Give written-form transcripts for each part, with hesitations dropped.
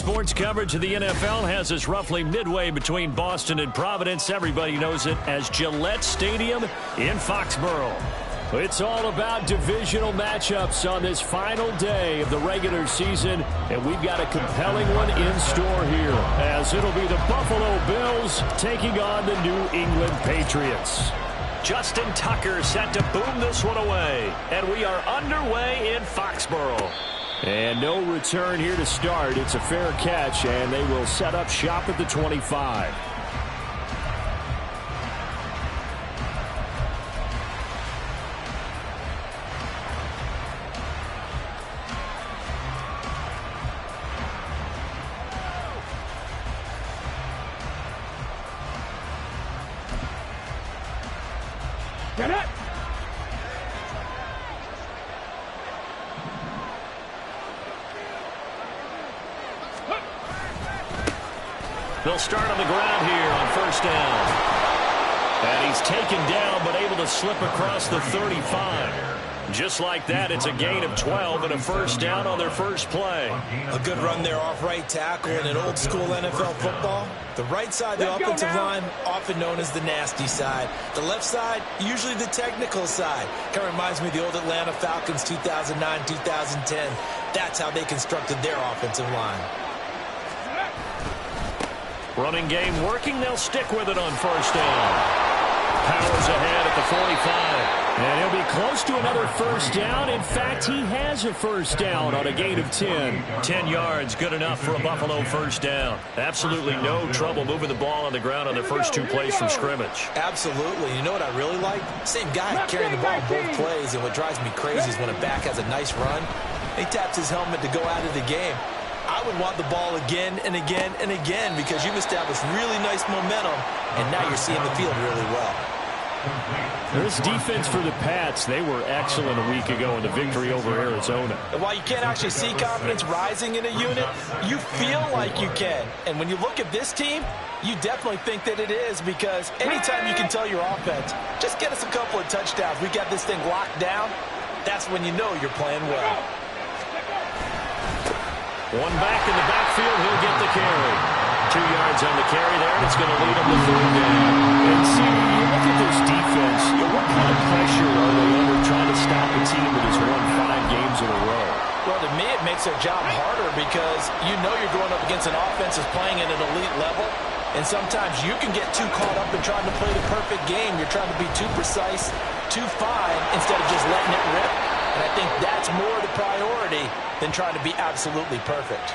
Sports coverage of the NFL has us roughly midway between Boston and Providence. Everybody knows it as Gillette Stadium in Foxborough. It's all about divisional matchups on this final day of the regular season, and we've got a compelling one in store here, as it'll be the Buffalo Bills taking on the New England Patriots. Justin Tucker set to boom this one away, and we are underway in Foxborough. And no return here to start. It's a fair catch, and they will set up shop at the 25. Get it! They'll start on the ground here on first down. And he's taken down, but able to slip across the 35. Just like that, it's a gain of 12 and a first down on their first play. A good run there off right tackle in an old-school NFL football. The right side of the offensive line, often known as the nasty side. The left side, usually the technical side. Kind of reminds me of the old Atlanta Falcons 2009-2010. That's how they constructed their offensive line. Running game working. They'll stick with it on first down. Powers ahead at the 45. And he'll be close to another first down. In fact, he has a first down on a gain of 10. 10 yards, good enough for a Buffalo first down. Absolutely no trouble moving the ball on the ground on their first two plays from scrimmage. Absolutely. You know what I really like? Same guy carrying the ball in both plays. And what drives me crazy is when a back has a nice run, he taps his helmet to go out of the game. I would want the ball again and again and again because you've established really nice momentum, and now you're seeing the field really well. This defense for the Pats, they were excellent a week ago in the victory over Arizona. And while you can't actually see confidence rising in a unit, you feel like you can. And when you look at this team, you definitely think that it is, because anytime you can tell your offense, just get us a couple of touchdowns, we got this thing locked down, that's when you know you're playing well. One back in the backfield, he'll get the carry. 2 yards on the carry there, and it's going to lead him to third down. And see, you look at this defense, what kind of pressure are they under trying to stop a team that has won 5 games in a row? Well, to me, it makes their job harder because you know you're going up against an offense that's playing at an elite level, and sometimes you can get too caught up in trying to play the perfect game. You're trying to be too precise, too fine, instead of just letting it rip. And I think that's more the priority than trying to be absolutely perfect.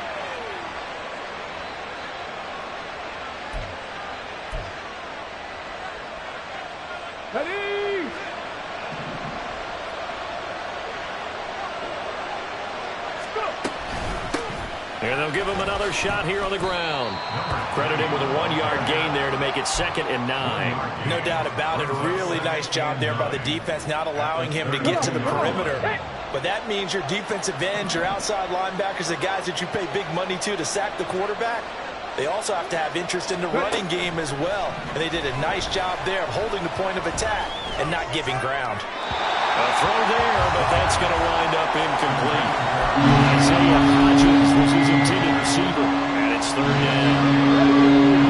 Ready! And they'll give him another shot here on the ground. Credit him with a 1-yard gain there to make it 2nd and 9. No doubt about it. A really nice job there by the defense, not allowing him to get to the perimeter. But that means your defensive ends, your outside linebackers, the guys that you pay big money to sack the quarterback, they also have to have interest in the running game as well. And they did a nice job there of holding the point of attack and not giving ground. A throw there, but that's going to wind up incomplete. Isaiah Hodgins was his intended receiver, and it's third down.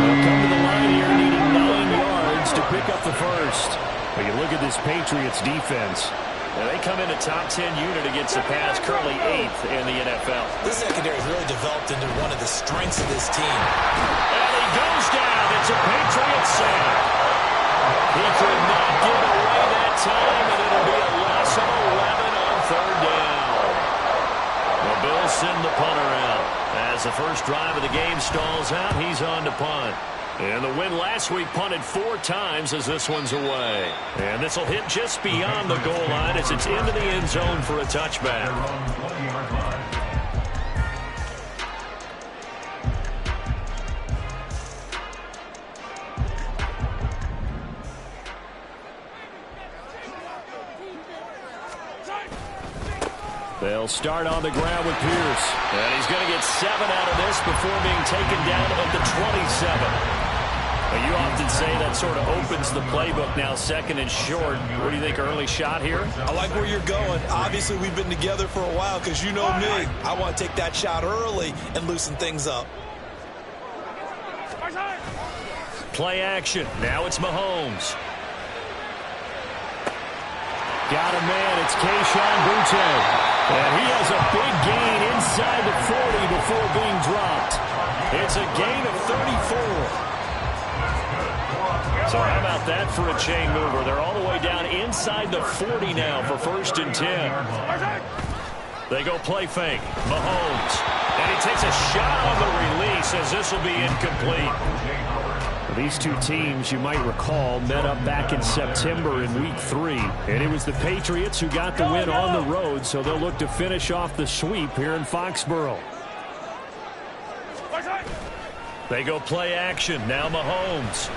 They'll come to the line here needing 9 yards to pick up the first. But you look at this Patriots defense. Now they come in a top 10 unit against the pass, currently 8th in the NFL. This secondary has really developed into one of the strengths of this team. And he goes down. It's a Patriots sack. He could not give it away that time, and it'll be a loss of 11 on third down. The Bills send the punter out. As the first drive of the game stalls out, he's on to punt. And the win last week punted 4 times as this one's away. And this will hit just beyond the goal line as it's into the end zone for a touchback. They'll start on the ground with Pierce. And he's going to get 7 out of this before being taken down at the 27. Well, you often say that sort of opens the playbook now, second and short. What do you think, early shot here? I like where you're going. Obviously, we've been together for a while because you know me. I want to take that shot early and loosen things up. Play action. Now it's Mahomes. Got a man. It's Kayshon Boutte. And he has a big gain inside the 40 before being dropped. It's a gain of 34. So how about that for a chain mover? They're all the way down inside the 40 now for 1st and 10. They go play fake. Mahomes. And he takes a shot on the release as this will be incomplete. These two teams, you might recall, met up back in September in Week 3. And it was the Patriots who got the win on the road, so they'll look to finish off the sweep here in Foxborough. They go play action. Now Mahomes.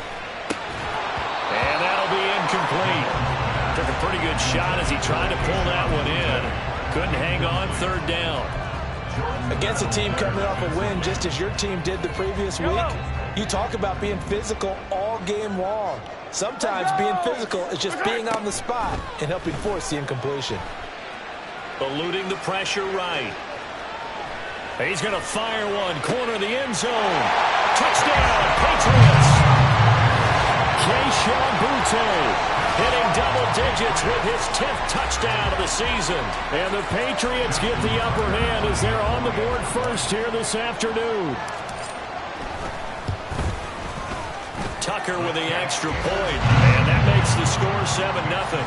And that'll be incomplete. Took a pretty good shot as he tried to pull that one in. Couldn't hang on, 3rd down. Against a team coming off a win just as your team did the previous week, you talk about being physical all game long. Sometimes being physical is just being on the spot and helping force the incompletion. Eluding the pressure right. He's going to fire one. Corner of the end zone. Touchdown, Patriots. Kayshon Boutte hitting double digits with his 10th touchdown of the season. And the Patriots get the upper hand as they're on the board first here this afternoon. Tucker with the extra point. And that makes the score 7-0.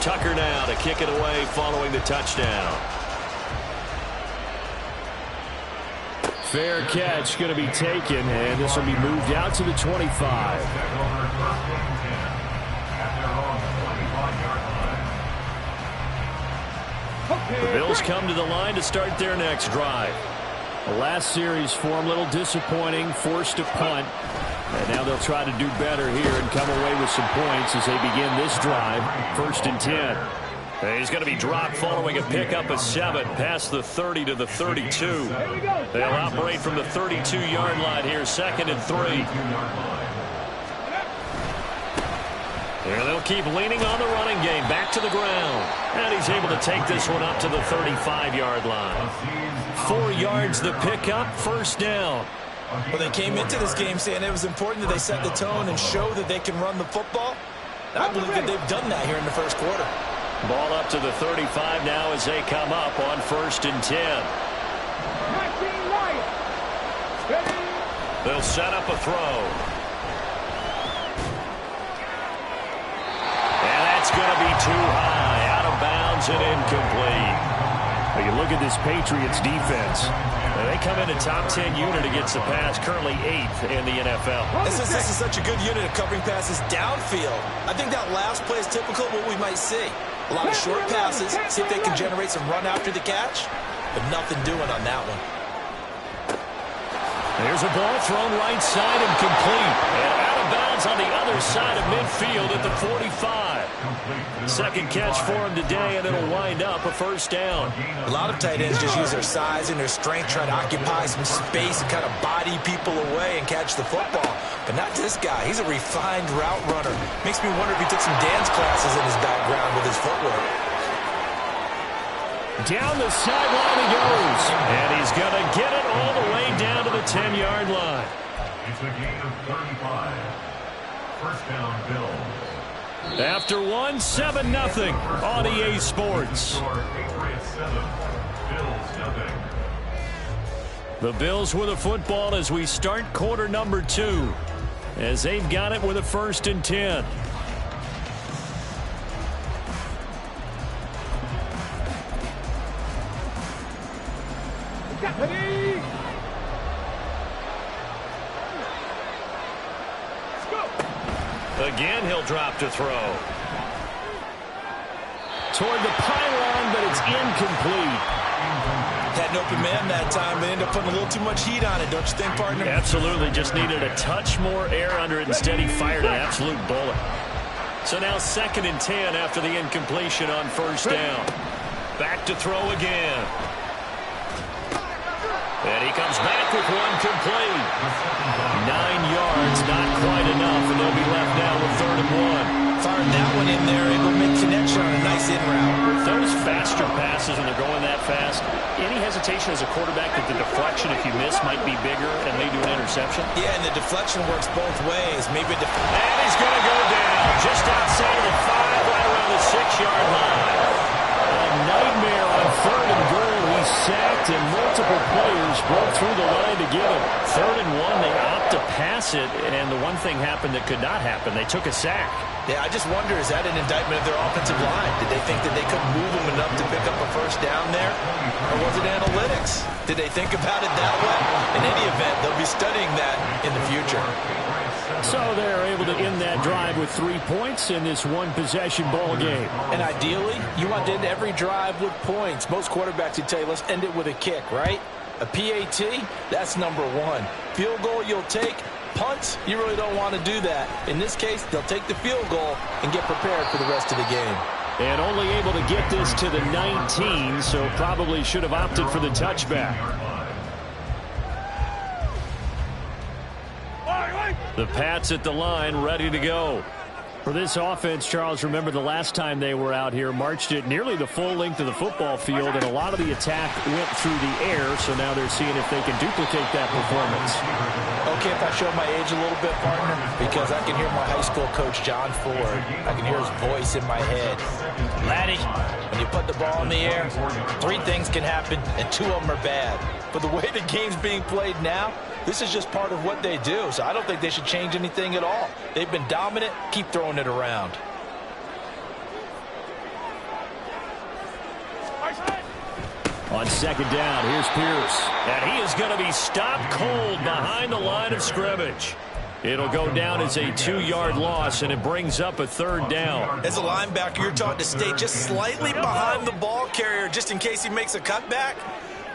Tucker now to kick it away following the touchdown. Fair catch going to be taken, and this will be moved out to the 25. The Bills come to the line to start their next drive. The last series for them, a little disappointing, forced a punt. And now they'll try to do better here and come away with some points as they begin this drive. 1st and 10. He's going to be dropped following a pickup of 7 past the 30 to the 32. They'll operate from the 32-yard line here, 2nd and 3. Here they'll keep leaning on the running game, back to the ground. And he's able to take this one up to the 35-yard line. 4 yards the pickup, 1st down. Well, they came into this game saying it was important that they set the tone and show that they can run the football. I believe that they've done that here in the 1st quarter. Ball up to the 35 now as they come up on 1st and 10. They'll set up a throw. And that's going to be too high, out of bounds and incomplete. Well, you look at this Patriots defense. They come in a top 10 unit against the pass, currently 8th in the NFL. This is such a good unit of covering passes downfield. I think that last play is typical of what we might see. A lot of short passes, see if they can generate some run after the catch, but nothing doing on that one. There's a ball thrown right side and complete. And out of bounds on the other side of midfield at the 45. Second catch for him today, and it'll wind up a 1st down. A lot of tight ends just use their size and their strength, try to occupy some space and kind of body people away and catch the football. But not this guy. He's a refined route runner. Makes me wonder if he took some dance classes in his background with his footwork. Down the sideline he goes. And he's going to get it all the way down to the 10-yard line. It's a gain of 35. 1st down, Bills. After 1, 7-0 on EA Sports. The Bills with a football as we start quarter number 2. As they've got it with a 1st and 10. Again, he'll drop to throw. Toward the pylon, but it's incomplete. Had an open man that time, but ended up putting a little too much heat on it, don't you think, partner? Absolutely. Just needed a touch more air under it. Instead, he fired an absolute bullet. So now 2nd and 10 after the incompletion on 1st down. Back to throw again. And he comes back with one complete. 9 yards, not quite enough, and they'll be left now with 3rd and 1. Fired that one in there, able to make connection on a nice in route. With those faster passes and they're going that fast, any hesitation as a quarterback that the deflection, if you miss, might be bigger and lead to an interception? Yeah, and the deflection works both ways. Maybe and he's going to go down just outside of the 5, right around the 6-yard line. A nightmare on 3rd and goal. He sacked, and multiple players broke through the line to get him. 3rd and 1, they opt to pass it, and the one thing happened that could not happen. They took a sack. Yeah, I just wonder, is that an indictment of their offensive line? Did they think that they couldn't move them enough to pick up a first down there? Or was it analytics? Did they think about it that way? In any event, they'll be studying that in the future. So they're able to end that drive with 3 points in this one-possession ball game. And ideally, you want to end every drive with points. Most quarterbacks would tell you, let's end it with a kick, right? A PAT, that's number 1. Field goal you'll take. Punts, you really don't want to do that. In this case, they'll take the field goal and get prepared for the rest of the game. And only able to get this to the 19, so probably should have opted for the touchback. The Pats at the line, ready to go. For this offense, Charles, remember the last time they were out here, marched it nearly the full length of the football field, and a lot of the attack went through the air, so now they're seeing if they can duplicate that performance. Okay, if I show my age a little bit, partner, because I can hear my high school coach, John Ford. I can hear his voice in my head. Laddie, when you put the ball in the air, 3 things can happen, and 2 of them are bad. But the way the game's being played now, this is just part of what they do, so I don't think they should change anything at all. They've been dominant. Keep throwing it around. On 2nd down, here's Pierce. And he is going to be stopped cold behind the line of scrimmage. It'll go down as a 2-yard loss, and it brings up a 3rd down. As a linebacker, you're taught to stay just slightly behind the ball carrier just in case he makes a cutback.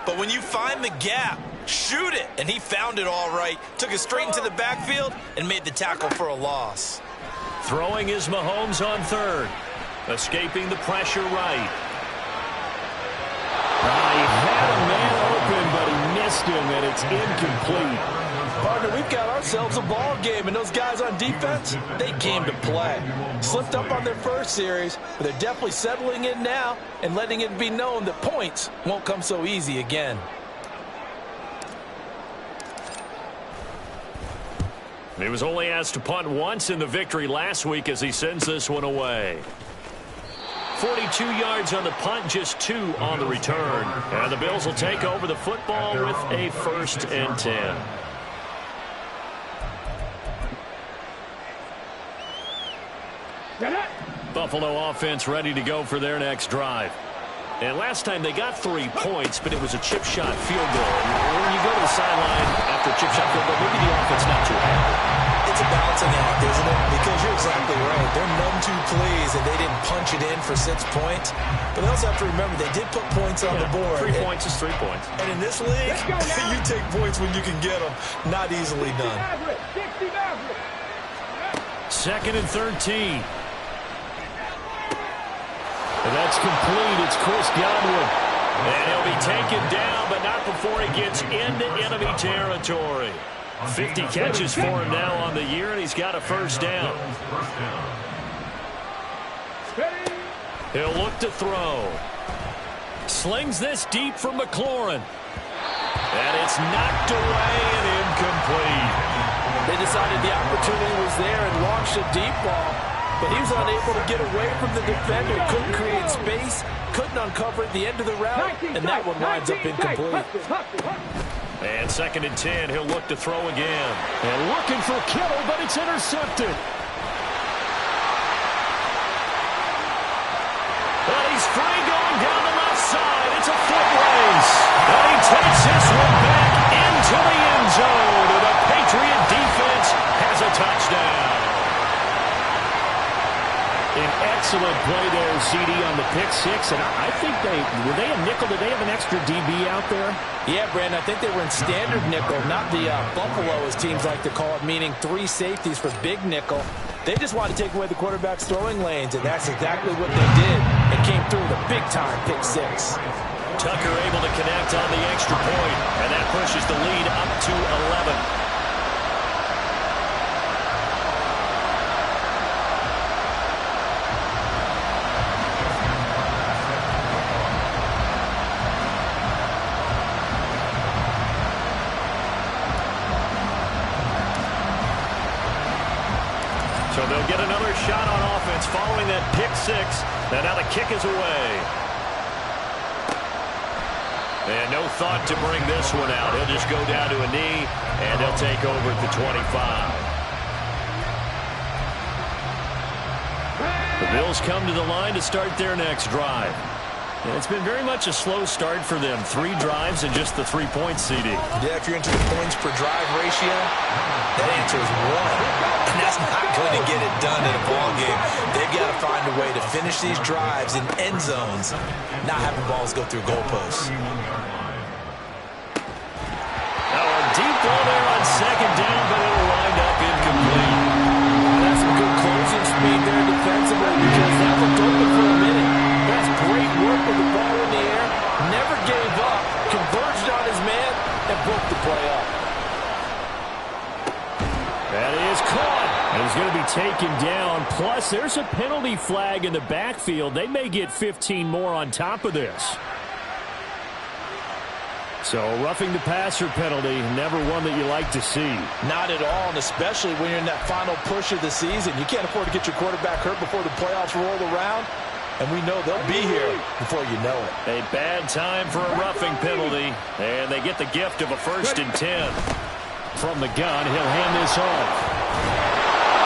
But when you find the gap, shoot it. And he found it all right. Took it straight into the backfield and made the tackle for a loss. Throwing is Mahomes on 3rd. Escaping the pressure right. He had a man open, but he missed him, and it's incomplete. Partner, we've got ourselves a ball game, and those guys on defense, they came to play. Slipped up on their first series, but they're definitely settling in now and letting it be known that points won't come so easy again. He was only asked to punt once in the victory last week as he sends this one away. 42 yards on the punt, just 2 on the return. And the Bills will take over the football with a 1st and 10. Buffalo offense ready to go for their next drive. And last time they got 3 points, but it was a chip shot field goal. And when you go to the sideline after a chip shot field goal, maybe the offense not too happy. It's a balancing act, isn't it? Because you're exactly right. They're none too pleased that they didn't punch it in for 6 points. But they also have to remember they did put points on the board. 3 points is 3 points. And in this league, you take points when you can get them. Not easily done. 2nd and 13. And that's complete. It's Chris Godwin. And he'll be taken down, but not before he gets into enemy territory. 50 catches for him now on the year, and he's got a 1st down. He'll look to throw. Slings this deep from McLaurin. And it's knocked away and incomplete. They decided the opportunity was there and launched a deep ball. But he was unable to get away from the defender, couldn't create space, couldn't uncover at the end of the route, and that one winds up incomplete. And 2nd and 10, he'll look to throw again. And looking for Kittle, but it's intercepted. But he's free going down the left side. It's a foot race. And he takes this one back into the end zone. And the Patriot defense has a touchdown. An excellent play there, CD, on the pick 6. And I think were they a nickel? Did they have an extra DB out there? Yeah, Brandon, I think they were in standard nickel, not the Buffalo, as teams like to call it, meaning 3 safeties for big nickel. They just wanted to take away the quarterback's throwing lanes, and that's exactly what they did. And came through with a big-time pick six. Tucker able to connect on the extra point, and that pushes the lead up to 11. So they'll get another shot on offense following that pick six. And now the kick is away. And no thought to bring this one out. He'll just go down to a knee, and he'll take over at the 25. The Bills come to the line to start their next drive. And it's been very much a slow start for them. 3 drives and just the 3 points, CD. Yeah, if you're into the points per drive ratio, that answer is 1. And that's not going to get it done in a ball game. They've got to find a way to finish these drives in end zones, not having balls go through goalposts. Now a deep ball there on second down, but it'll wind up incomplete. That's some good closing speed there defensively because that looked open for a minute. That's great work with the ball in the air. Never gave up, converged on his man, and broke the play up. That is caught. And he's going to be taken down. Plus, there's a penalty flag in the backfield. They may get 15 more on top of this. So, roughing the passer penalty, never one that you like to see. Not at all, and especially when you're in that final push of the season. You can't afford to get your quarterback hurt before the playoffs roll around. And we know they'll be here before you know it. A bad time for a roughing penalty. And they get the gift of a 1st and 10. From the gun, he'll hand this off.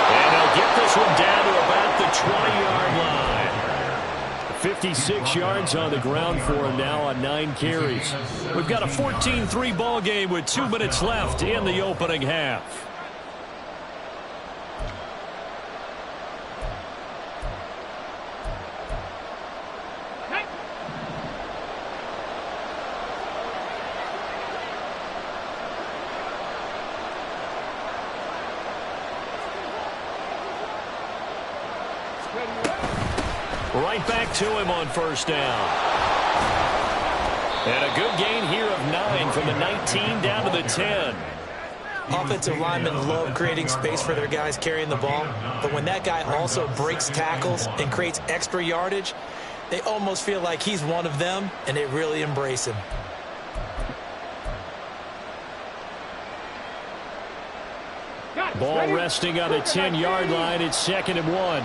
And he'll get this one down to about the 20-yard line. 56 yards on the ground for him now on 9 carries. We've got a 14-3 ball game with 2 minutes left in the opening half. Right back to him on 1st down. And a good gain here of 9 from the 19 down to the 10. Offensive linemen love creating space for their guys carrying the ball, but when that guy also breaks tackles and creates extra yardage, they almost feel like he's one of them, and they really embrace him. Ball resting on the 10-yard line. It's 2nd and 1.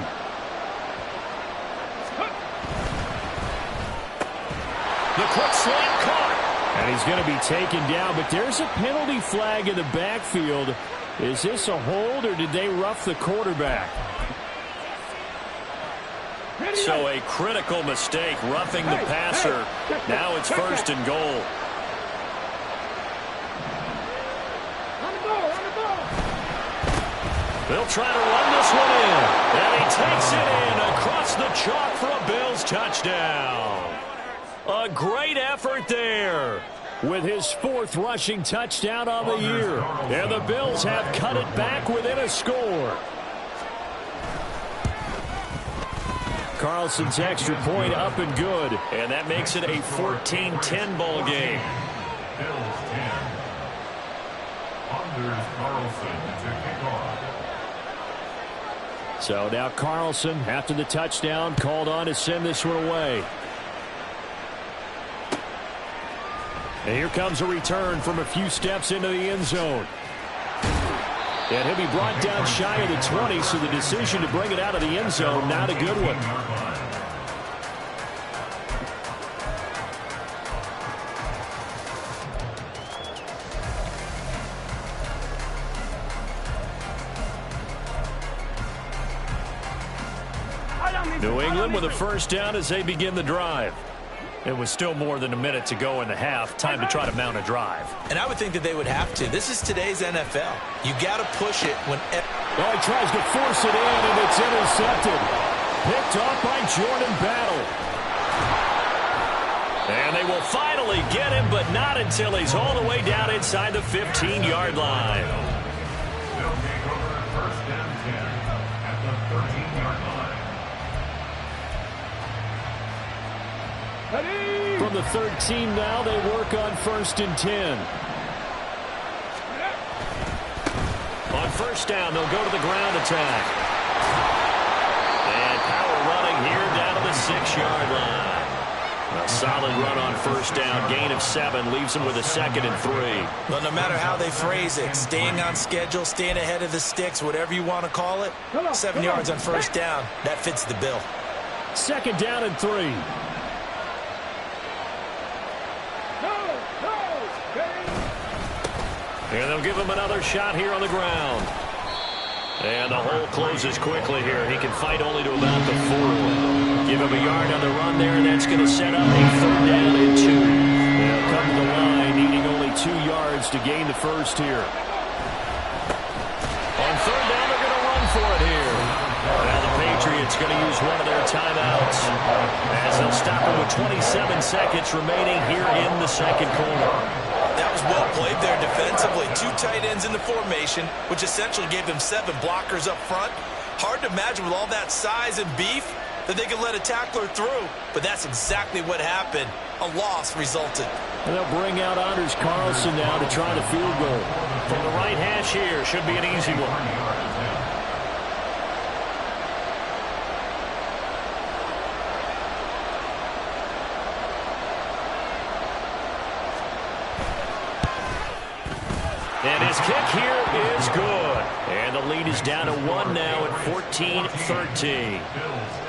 The quick slant caught. And he's going to be taken down, but there's a penalty flag in the backfield. Is this a hold, or did they rough the quarterback? So a critical mistake, roughing the passer. Now it's 1st and goal. They'll try to run this one in. And he takes it in across the chalk for a Bills touchdown. A great effort there with his 4th rushing touchdown on the year. And the Bills have cut it back within a score. Carlson's extra point up and good. And that makes it a 14-10 ball game. Bills 10. Anders Carlson to kick off. So now Carlson, after the touchdown, called on to send this one away. And here comes a return from a few steps into the end zone. And he'll be brought down shy of the 20, so the decision to bring it out of the end zone, not a good one. New England with a 1st down as they begin the drive. It was still more than a minute to go in the half. Time to try to mount a drive. And I would think that they would have to. This is today's NFL. You got to push it when... Well, he tries to force it in, and it's intercepted. Picked off by Jordan Battle. And they will finally get him, but not until he's all the way down inside the 15-yard line. They'll take over 1st and 10 at the 13-yard line. From the 13 now, they work on 1st and 10. On 1st down, they'll go to the ground attack. And power running here down to the 6-yard line. A solid run on 1st down. Gain of 7 leaves them with a 2nd and 3. Well, no matter how they phrase it, staying on schedule, staying ahead of the sticks, whatever you want to call it, 7 yards on 1st down, that fits the bill. 2nd down and 3. And they'll give him another shot here on the ground. And the hole closes quickly here. He can fight only to about the 4. Give him a yard on the run there, and that's going to set up a 3rd down and 2. They'll come to the line, needing only 2 yards to gain the 1st here. On 3rd down, they're going to run for it here. Now the Patriots going to use one of their timeouts as they'll stop him with 27 seconds remaining here in the 2nd quarter. That was well played there defensively. 2 tight ends in the formation, which essentially gave them 7 blockers up front. Hard to imagine with all that size and beef that they could let a tackler through, but that's exactly what happened. A loss resulted. And they'll bring out Anders Carlson now to try the field goal. From the right hash here, should be an easy one. And his kick here is good. And the lead is down to 1 now at 14-13.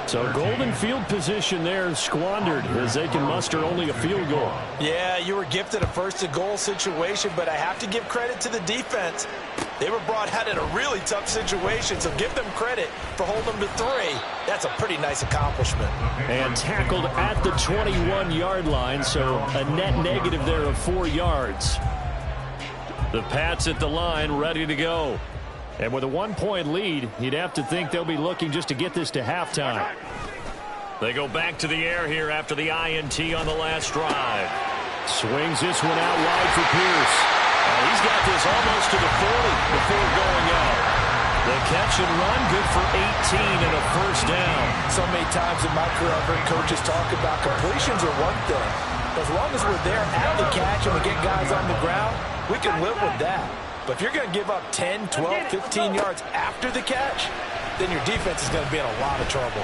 So golden field position there squandered as they can muster only a field goal. Yeah, you were gifted a 1st and goal situation, but I have to give credit to the defense. They were brought out in a really tough situation, so give them credit for holding them to 3. That's a pretty nice accomplishment. And tackled at the 21-yard line, so a net negative there of 4 yards. The Pats at the line, ready to go. And with a 1-point lead, you'd have to think they'll be looking just to get this to halftime. They go back to the air here after the INT on the last drive. Swings this one out wide for Pierce. He's got this almost to the 40 before going out. The catch and run, good for 18 and a 1st down. So many times in my career, I've heard coaches talk about completions are one thing. As long as we're there at the catch and we get guys on the ground, we can live with that. But if you're going to give up 10, 12, 15 yards after the catch, then your defense is going to be in a lot of trouble.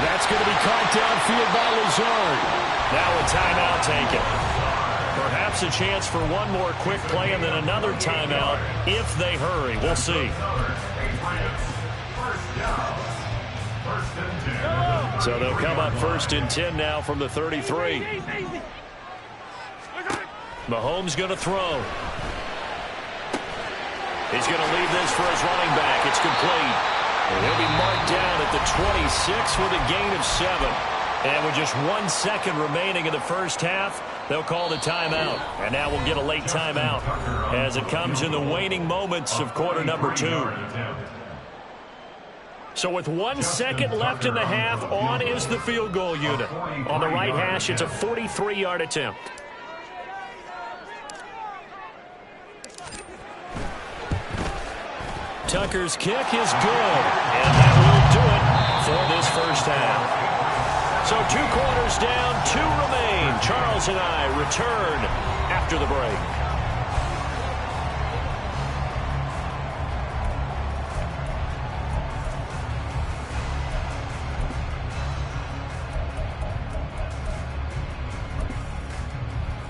That's going to be caught downfield by Lazard. Now a timeout taken. Perhaps a chance for one more quick play and then another timeout if they hurry. We'll see. So they'll come up 1st and 10 now from the 33. Mahomes going to throw. He's going to leave this for his running back. It's complete. And he'll be marked down at the 26 with a gain of 7. And with just 1 second remaining in the 1st half, they'll call the timeout. And now we'll get a late timeout as it comes in the waning moments of quarter number 2. So with 1 second left in the half, on is the field goal unit. On the right hash, it's a 43-yard attempt. Tucker's kick is good, and that will do it for this 1st half. So 2 quarters down, 2 remain. Charles and I return after the break.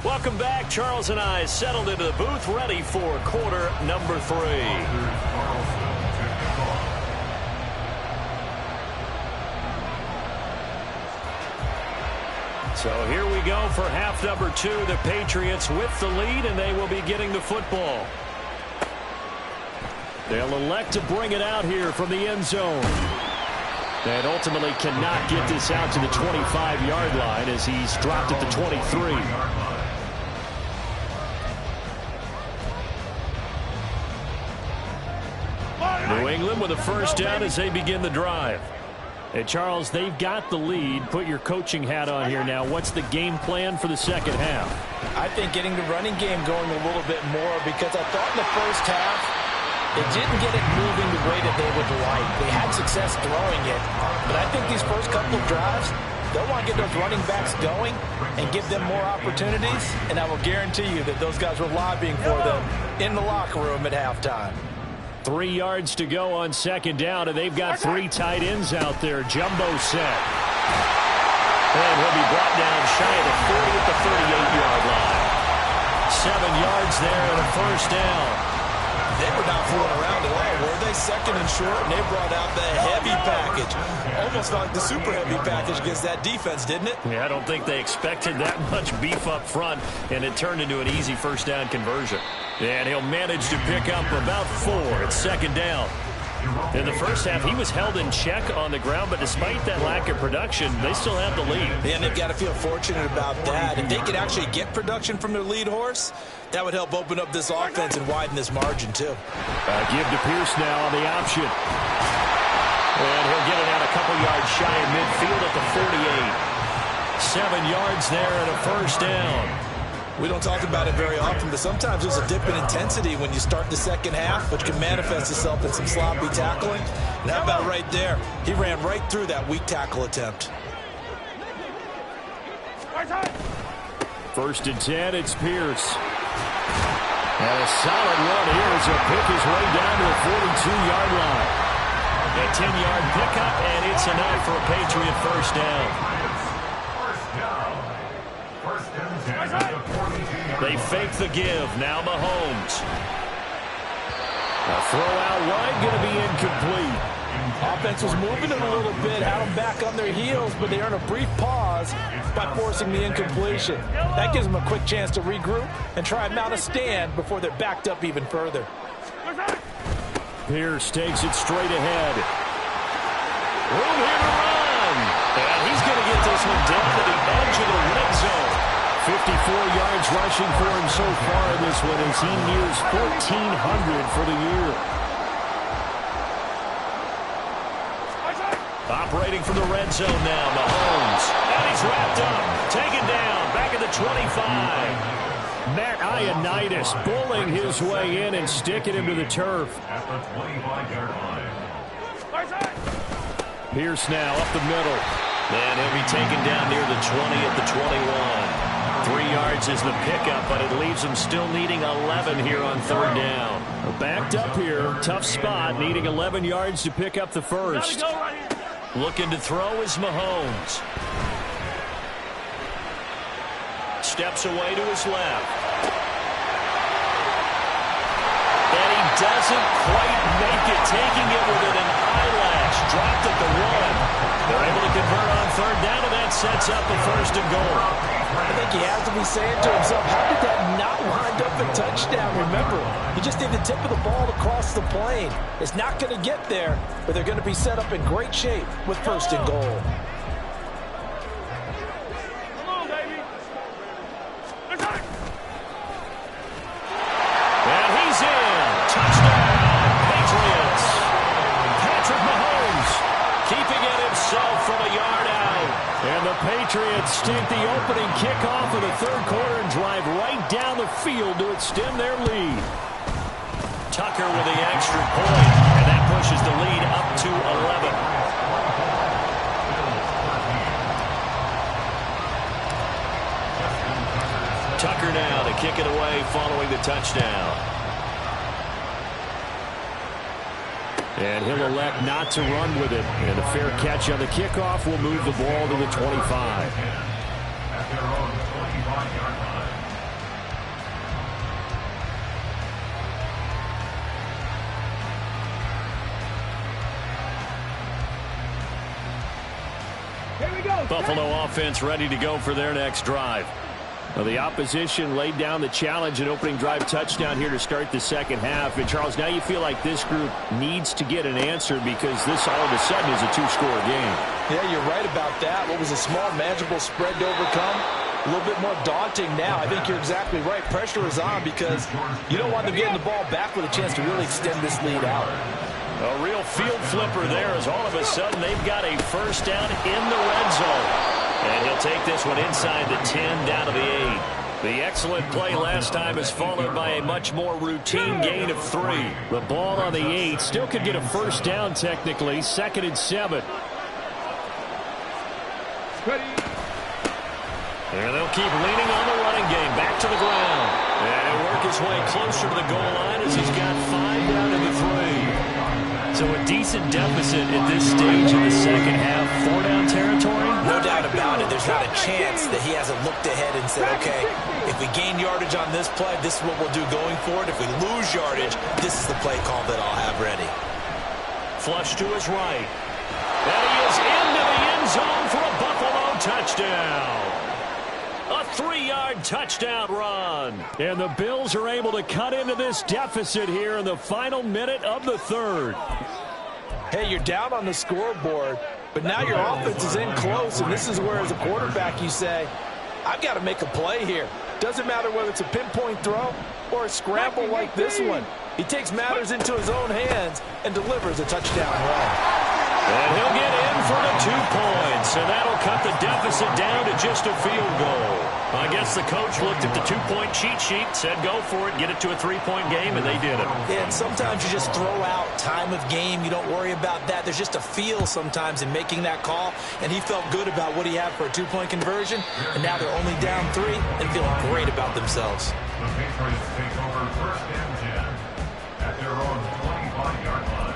Welcome back. Charles and I settled into the booth, ready for quarter number 3. So here we go for half number 2. The Patriots with the lead, and they will be getting the football. They'll elect to bring it out here from the end zone. And ultimately cannot get this out to the 25-yard line as he's dropped at the 23. New England with a 1st down as they begin the drive. Hey, Charles, they've got the lead. Put your coaching hat on here now. What's the game plan for the 2nd half? I think getting the running game going a little bit more, because I thought in the 1st half, they didn't get it moving the way that they would like. They had success throwing it, but I think these first couple of drives, They'll want to get those running backs going and give them more opportunities, and I will guarantee you that those guys were lobbying for them in the locker room at halftime. 3 yards to go on second down, and they've got 3 tight ends out there. Jumbo set. And he'll be brought down shy of the 40 at the 38-yard line. 7 yards there and a first down. They were not fooling around at all, were they? Second and short, and they brought out the heavy package. Almost like the super heavy package against that defense, didn't it? Yeah, I don't think they expected that much beef up front, and it turned into an easy first down conversion. And he'll manage to pick up about 4 at second down. In the first half, he was held in check on the ground, but despite that lack of production, they still have the lead. And they've got to feel fortunate about that. If they could actually get production from their lead horse, that would help open up this offense and widen this margin, too. Give to Pierce now on the option. And he'll get it out a couple yards shy of midfield at the 48. 7 yards there and a first down. We don't talk about it very often, but sometimes there's a dip in intensity when you start the second half, which can manifest itself in some sloppy tackling. And how about right there? He ran right through that weak tackle attempt. First and 10, it's Pierce. And a solid run here as he'll pick his way down to the 42-yard line. A 10-yard pickup, and it's enough for a Patriot first down. They fake the give. Now Mahomes. A throw out wide, going to be incomplete. Offense was moving it a little bit, had them back on their heels, but they earn a brief pause by forcing the incompletion. That gives them a quick chance to regroup and try and mount a stand before they're backed up even further. Pierce takes it straight ahead. Room here to run. And he's going to get this one down to the edge of the red zone. 54 yards rushing for him so far in this one as he nears 1,400 for the year. Operating from the red zone now, Mahomes. And he's wrapped up, taken down, back at the 25. Matt Ioannidis bullying his way in and sticking him to the turf. At the 25-yard line. Pierce now up the middle. And he'll be taken down near the 20 at the 21. 3 yards is the pickup, but it leaves him still needing 11 here on third down. Backed up here, tough spot, needing 11 yards to pick up the first. Looking to throw is Mahomes. Steps away to his left. And he doesn't quite make it, taking it within an eyelash. Dropped at the 1. They're able to convert on third down, and that sets up a first and goal. I think he has to be saying to himself, how did that not wind up a touchdown? Remember, he just did the tip of the ball across the plane. It's not going to get there, but they're going to be set up in great shape with first and goal. Come on, baby. And he's in. Touchdown, Patriots. Patrick Mahomes keeping it himself from a yard out. And the Patriots take the opening kickoff of the third quarter and drive right down the field to extend their lead. Tucker with the extra point, and that pushes the lead up to 11. Tucker now to kick it away following the touchdown. And he'll elect not to run with it. And a fair catch on the kickoff will move the ball to the 25. At their own 25-yard line. Here we go. Buffalo offense ready to go for their next drive. Well, the opposition laid down the challenge and opening drive touchdown here to start the second half. And, Charles, now you feel like this group needs to get an answer because this all of a sudden is a two-score game. Yeah, you're right about that. What was a small, manageable spread to overcome, a little bit more daunting now. I think you're exactly right. Pressure is on because you don't want them getting the ball back with a chance to really extend this lead out. A real field flipper there as all of a sudden they've got a first down in the red zone. And he'll take this one inside the 10 down to the 8. The excellent play last time is followed by a much more routine gain of 3. The ball on the 8 still could get a first down technically. 2nd and 7. And they'll keep leaning on the running game. Back to the ground. And he'll work his way closer to the goal line as he's got 5 down to the 3. So a decent deficit at this stage in the second half. 4 down territory? No doubt about it. There's not a chance that he hasn't looked ahead and said, okay, if we gain yardage on this play, this is what we'll do going forward. If we lose yardage, this is the play call that I'll have ready. Flush to his right. And he is into the end zone for a Buffalo touchdown. A 3-yard touchdown run. And the Bills are able to cut into this deficit here in the final minute of the third. Hey, you're down on the scoreboard, but now your offense is in close, and this is where, as a quarterback, you say, I've got to make a play here. Doesn't matter whether it's a pinpoint throw or a scramble like this one. He takes matters into his own hands and delivers a touchdown run. And he'll get in for the 2 points, and that'll cut the deficit down to just a field goal. I guess the coach looked at the 2-point cheat sheet, said go for it, get it to a 3-point game, and they did it. Yeah, and sometimes you just throw out time of game. You don't worry about that. There's just a feel sometimes in making that call, and he felt good about what he had for a 2-point conversion, and now they're only down 3 and feeling great about themselves. The Patriots take over 1st and 10 at their own 25-yard line.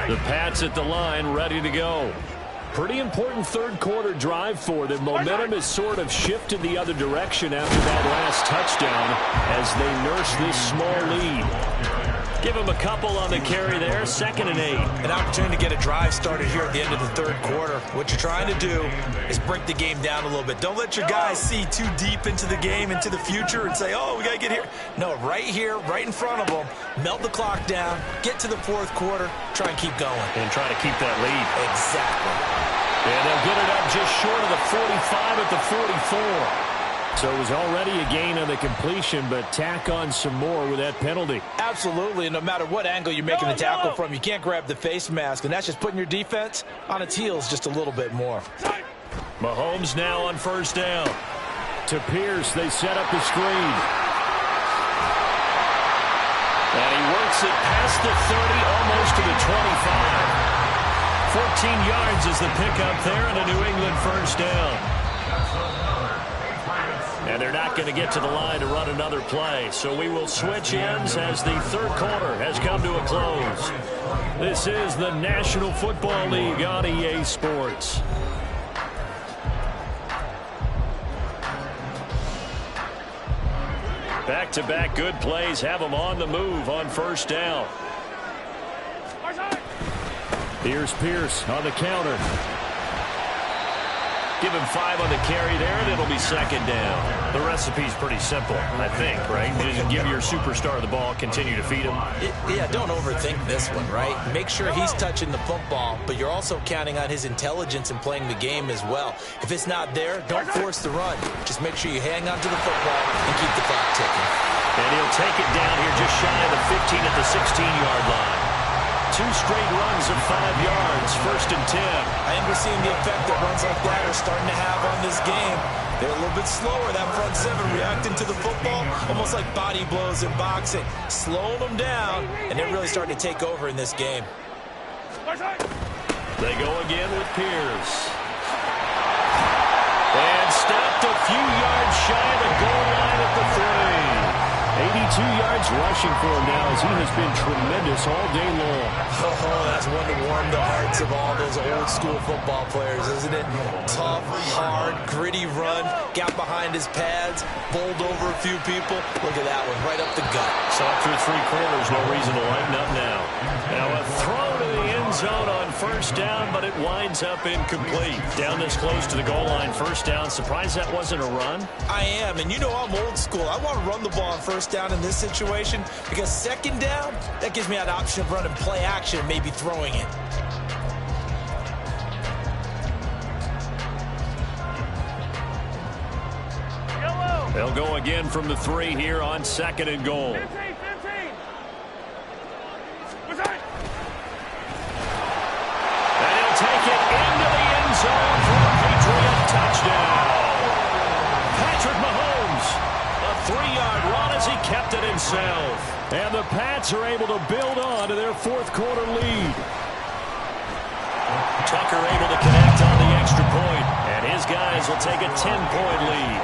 The Pats at the line, ready to go. Pretty important third-quarter drive for them. Momentum has sort of shifted the other direction after that last touchdown as they nurse this small lead. Give them a couple on the carry there, 2nd and 8. An opportunity to get a drive started here at the end of the third quarter. What you're trying to do is break the game down a little bit. Don't let your guys see too deep into the game, into the future, and say, oh, we got to get here. No, right here, right in front of them, melt the clock down, get to the 4th quarter, try and keep going. And try to keep that lead. Exactly. And they'll get it up just short of the 45 at the 44. So it was already a gain on the completion, but tack on some more with that penalty. Absolutely, and no matter what angle you're making the tackle from, you can't grab the face mask, and that's just putting your defense on its heels just a little bit more. Mahomes now on 1st down. To Pierce, they set up the screen. And he works it past the 30, almost to the 25. 14 yards is the pickup there, and a New England 1st down. And they're not going to get to the line to run another play. So we will switch ends as the third quarter has come to a close. This is the National Football League on EA Sports. Back-to-back good plays have them on the move on 1st down. Here's Pierce on the counter. Give him 5 on the carry there, and it'll be 2nd down. The recipe's pretty simple, I think, right? You just give your superstar the ball, continue to feed him. Yeah, don't overthink this one, right? Make sure he's touching the football, but you're also counting on his intelligence in playing the game as well. If it's not there, don't force the run. Just make sure you hang on to the football and keep the clock ticking. And he'll take it down here just shy of the 15 at the 16-yard line. 2 straight runs of 5 yards, 1st and 10. I think we're seeing the effect that runs like that are starting to have on this game. They're a little bit slower, that front 7 reacting to the football, almost like body blows in boxing. Slowing them down, and they're really starting to take over in this game. They go again with Pierce. And stopped a few yards shy of the goal line at the 3. 82 yards rushing for him now as he has been tremendous all day long. Oh, that's one to warm the hearts of all those old school football players, isn't it? Tough, hard, gritty run, got behind his pads, bowled over a few people. Look at that one, right up the gut. Saw through 3 quarters, no reason to lighten up now. Now a throw to the end zone on 1st down, but it winds up incomplete. Down this close to the goal line, 1st down. Surprised that wasn't a run? I am, and you know I'm old school. I want to run the ball on 1st down in this situation because 2nd down, that gives me an option of running play action and maybe throwing it. They'll go again from the 3 here on 2nd and goal. 15. And he'll take it into the end zone for a Patriot touchdown. Patrick Mahomes, a 3-yard run as he kept it himself. And the Pats are able to build on to their fourth quarter lead. Tucker able to connect on the extra point, and his guys will take a 10-point lead.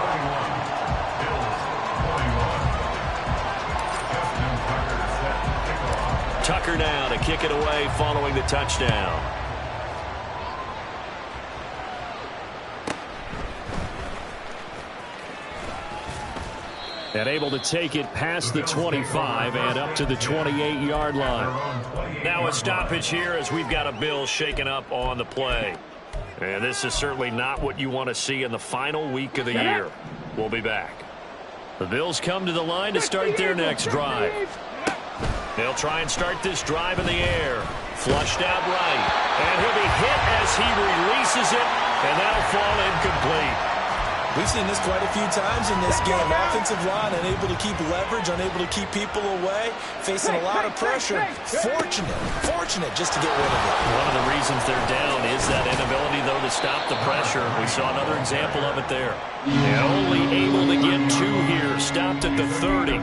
Tucker now to kick it away following the touchdown. And able to take it past the 25 and up to the 28-yard line. Now a stoppage here as we've got a Bill shaken up on the play. And this is certainly not what you want to see in the final week of the year. We'll be back. The Bills come to the line to start their next drive. They'll try and start this drive in the air. Flushed out right. And he'll be hit as he releases it, and that'll fall incomplete. We've seen this quite a few times in this game. Offensive line unable to keep leverage, unable to keep people away, facing a lot of pressure. Fortunate just to get rid of it. One of the reasons they're down is that inability, though, to stop the pressure. We saw another example of it there. And only able to get 2 here. Stopped at the 30.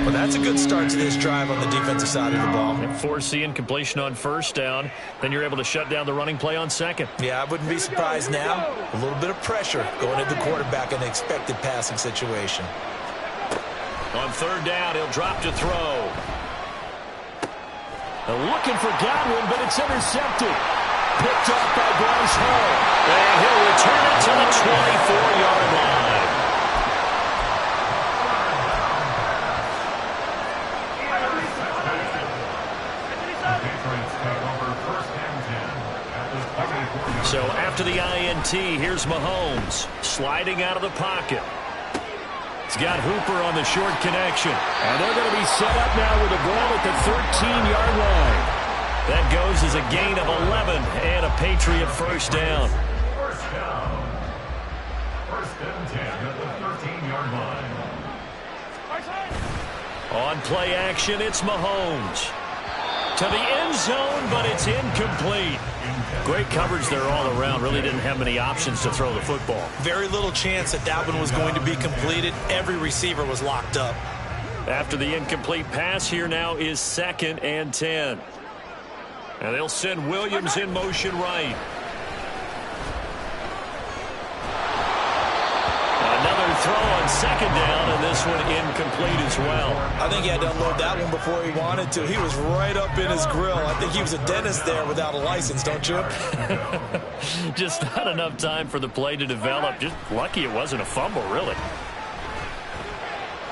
Well, that's a good start to this drive on the defensive side of the ball. And force the incompletion on first down. Then you're able to shut down the running play on second. Yeah, I wouldn't be surprised now. A little bit of pressure going into the quarterback in an expected passing situation. On third down, he'll drop to throw. Looking for Godwin, but it's intercepted. Picked up by Bryce Hall. And he'll return it to the 24-yard line. So after the INT, here's Mahomes sliding out of the pocket. He's got Hooper on the short connection. And they're going to be set up now with the ball at the 13-yard line. That goes as a gain of 11 and a Patriot first down. First and 10 at the 13-yard line. On play action, it's Mahomes. To the end zone, but it's incomplete. Great coverage there all around. Really didn't have many options to throw the football. Very little chance that one was going to be completed. Every receiver was locked up. After the incomplete pass, here now is 2nd and 10. And they'll send Williams in motion right. Another throw on 2nd down, and this one incomplete as well. I think he had to unload that one before he wanted to. He was right up in his grill. I think he was a dentist there without a license, don't you? Just not enough time for the play to develop. Just lucky it wasn't a fumble, really.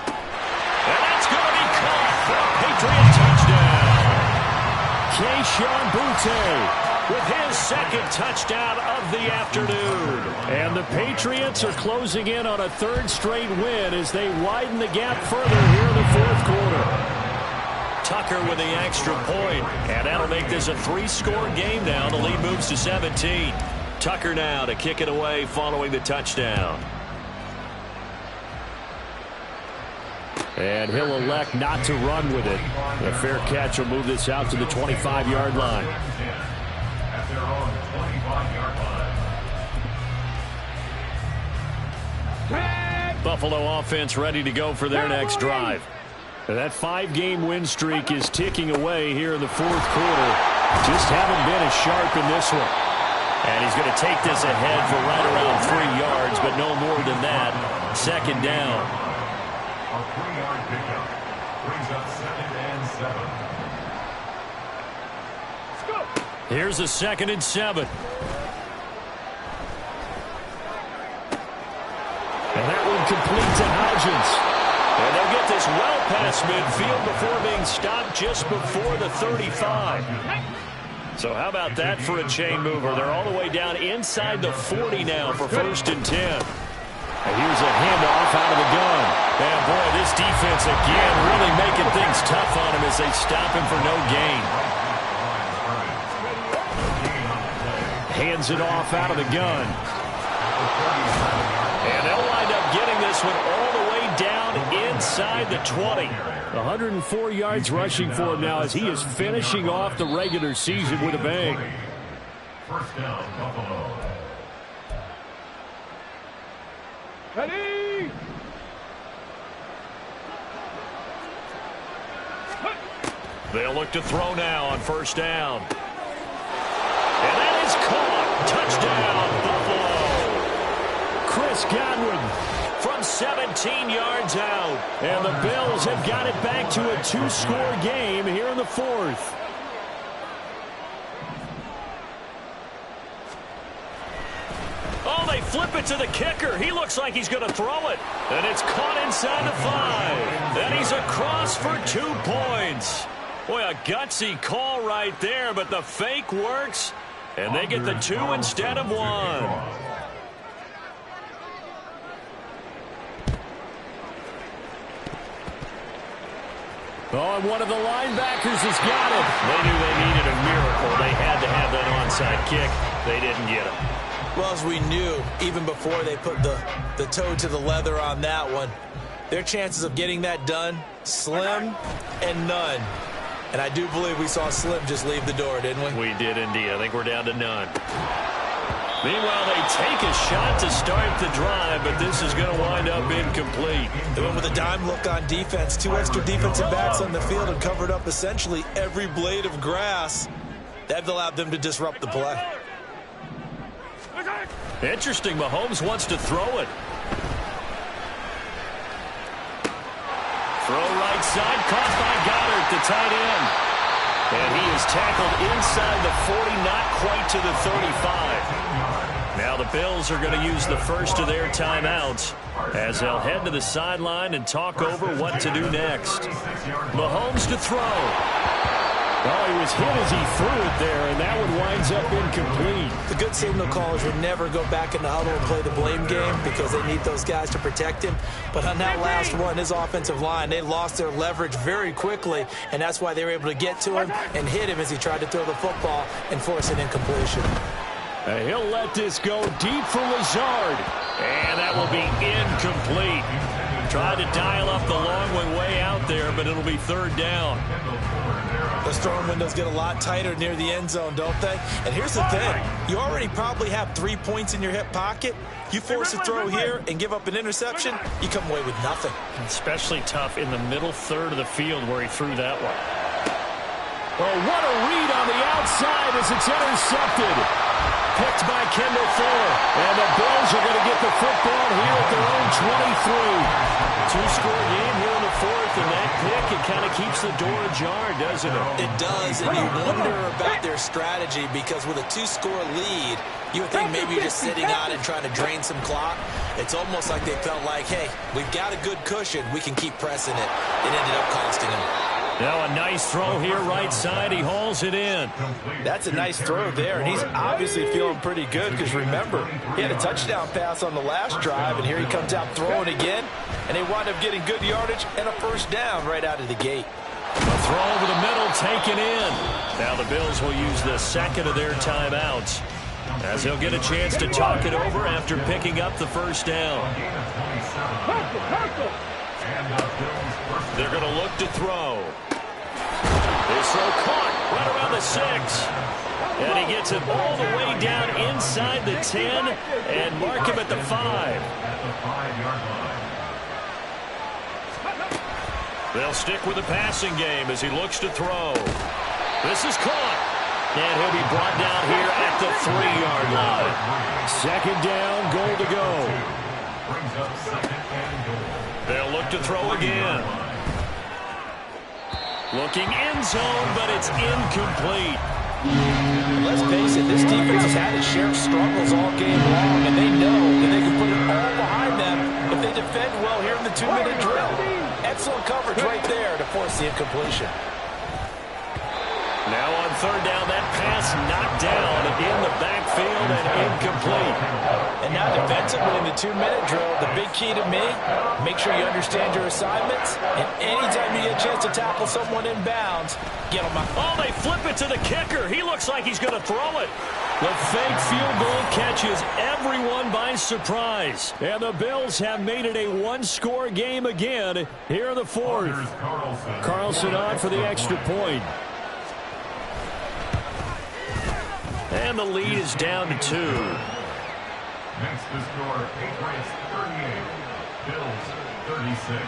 And that's going to be caught for a Patriot touchdown. Keyshawn Boutte with his 2nd touchdown of the afternoon. And the Patriots are closing in on a 3rd straight win as they widen the gap further here in the 4th quarter. Tucker with the extra point, and that'll make this a 3-score game now. The lead moves to 17. Tucker now to kick it away following the touchdown. And he'll elect not to run with it. A fair catch will move this out to the 25-yard line. At their own 25-yard line. Buffalo offense ready to go for their next drive. That 5-game win streak is ticking away here in the 4th quarter. Just haven't been as sharp in this one. And he's going to take this ahead for right around 3 yards, but no more than that. 2nd down. A 3-yard pickup brings up 2nd and 7. Here's a 2nd and 7. And that one complete to Hodgins. And they'll get this well past midfield before being stopped just before the 35. So how about that for a chain mover? They're all the way down inside the 40 now for 1st and 10. And here's a handoff out of the gun. And boy, this defense again really making things tough on him as they stop him for no gain. Hands it off out of the gun. And they'll wind up getting this one all the way down inside the 20. 104 yards rushing for him now as he is finishing off the regular season with a bang. First down, Buffalo. Ready? They'll look to throw now on first down. And that is caught. Touchdown, Buffalo. Chris Godwin from 17 yards out. And the Bills have got it back to a 2-score game here in the fourth. Oh, they flip it to the kicker. He looks like he's going to throw it. And it's caught inside the 5. And he's across for 2 points. Boy, a gutsy call right there, but the fake works. And they get the 2 instead of 1. Oh, and one of the linebackers has got it. They knew they needed a miracle. They had to have that onside kick. They didn't get it. Well, as we knew, even before they put the toe to the leather on that one, their chances of getting that done, slim and none. And I do believe we saw Slim just leave the door, didn't we? We did indeed. I think we're down to none. Meanwhile, they take a shot to start the drive, but this is going to wind up incomplete. They went with a dime look on defense. 2 extra defensive backs on the field and covered up essentially every blade of grass. That allowed them to disrupt the play. Interesting. Mahomes wants to throw it. Throw right side, caught by Goddard, the tight end. And he is tackled inside the 40, not quite to the 35. Now the Bills are going to use the first of their timeouts as they'll head to the sideline and talk over what to do next. Mahomes to throw. Oh, he was hit as he threw it there, and that one winds up incomplete. The good signal callers would never go back in the huddle and play the blame game because they need those guys to protect him. But on that last one, his offensive line, they lost their leverage very quickly, and that's why they were able to get to him and hit him as he tried to throw the football and force an incompletion. He'll let this go deep for Lazard, and that will be incomplete. Tried to dial up the long way out there, but it'll be third down. Those throwing windows get a lot tighter near the end zone, don't they? And here's the thing. You already probably have 3 points in your hip pocket. You force a throw here and give up an interception, you come away with nothing. Especially tough in the middle third of the field where he threw that one. Oh, what a read on the outside as it's intercepted. Picked by Kendall Fuller. And the Bills are going to get the football here at their own 23. 2-score game here in the fourth, and that pick, it kind of keeps the door ajar, doesn't it? It does, and you wonder about their strategy because with a 2-score lead, you would think maybe you're just sitting on and trying to drain some clock. It's almost like they felt like, hey, we've got a good cushion. We can keep pressing it. It ended up costing them. Now a nice throw here right side. He hauls it in. That's a nice throw there, and he's obviously feeling pretty good because remember, he had a touchdown pass on the last drive, and here he comes out throwing again, and they wind up getting good yardage and a first down right out of the gate. A throw over the middle taken in. Now the Bills will use the second of their timeouts as they'll get a chance to talk it over after picking up the first down. They're going to look to throw. This throw caught right around the 6. And he gets it all the way down inside the 10 and mark him at the 5. They'll stick with the passing game as he looks to throw. This is caught. And he'll be brought down here at the 3-yard line. Second down, goal to go. They'll look to throw again. Looking end zone, but it's incomplete. Let's face it, this defense has had its share of struggles all game long, and they know that they can put it all behind them if they defend well here in the 2-minute drill. Excellent coverage right there to force the incompletion. Now on third down, that pass knocked down in the backfield and incomplete. And now defensively in the 2-minute drill, the big key to me, make sure you understand your assignments, and anytime you get a chance to tackle someone in bounds, get them out. Oh, they flip it to the kicker. He looks like he's going to throw it. The fake field goal catches everyone by surprise. And the Bills have made it a 1-score game again here in the fourth. Carlson on for the extra point. And And the lead is down to 2. Next to score, Patriots 38, Bills 36.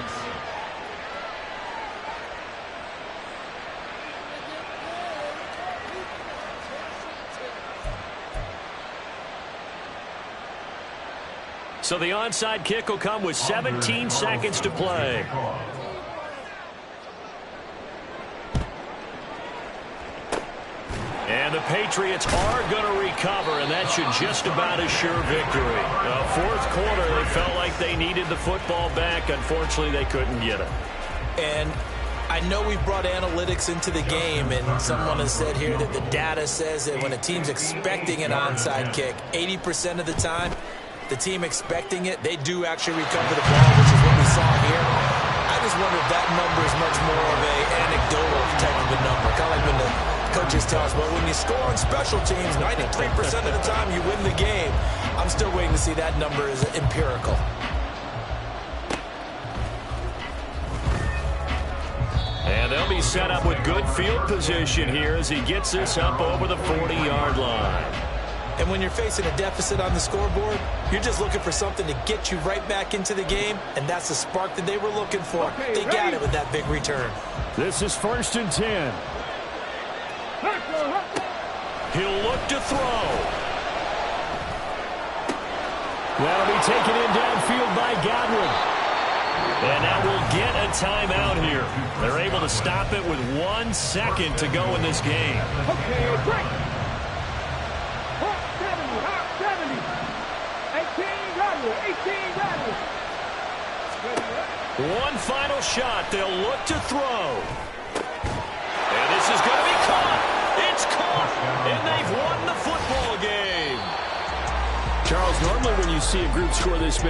So the onside kick will come with 17 seconds to play. And the Patriots are going to recover, and that should just about assure victory. Fourth quarter, they felt like they needed the football back. Unfortunately, they couldn't get it. And I know we brought analytics into the game, and someone has said here that the data says that when a team's expecting an onside kick, 80% of the time, the team expecting it, they do actually recover the ball, which is what we saw here. I just wonder if that number is much more of an anecdotal type of a number. Kind of like when the coaches tell us, well, when you score on special teams, 93% of the time you win the game. I'm still waiting to see that number is empirical. And they'll be set up with good field position here as he gets this up over the 40-yard line. And when you're facing a deficit on the scoreboard, you're just looking for something to get you right back into the game, and that's the spark that they were looking for. They got it with that big return. This is 1st and 10. He'll look to throw. That'll be taken in downfield by Godwin. And now we'll get a timeout here. They're able to stop it with 1 second to go in this game. Okay, break. 70. 18 Godwin. 18 Godwin. One final shot. They'll look to throw. And this is going to be caught. It's caught. And they've won the football game. Charles, normally when you see a group score this many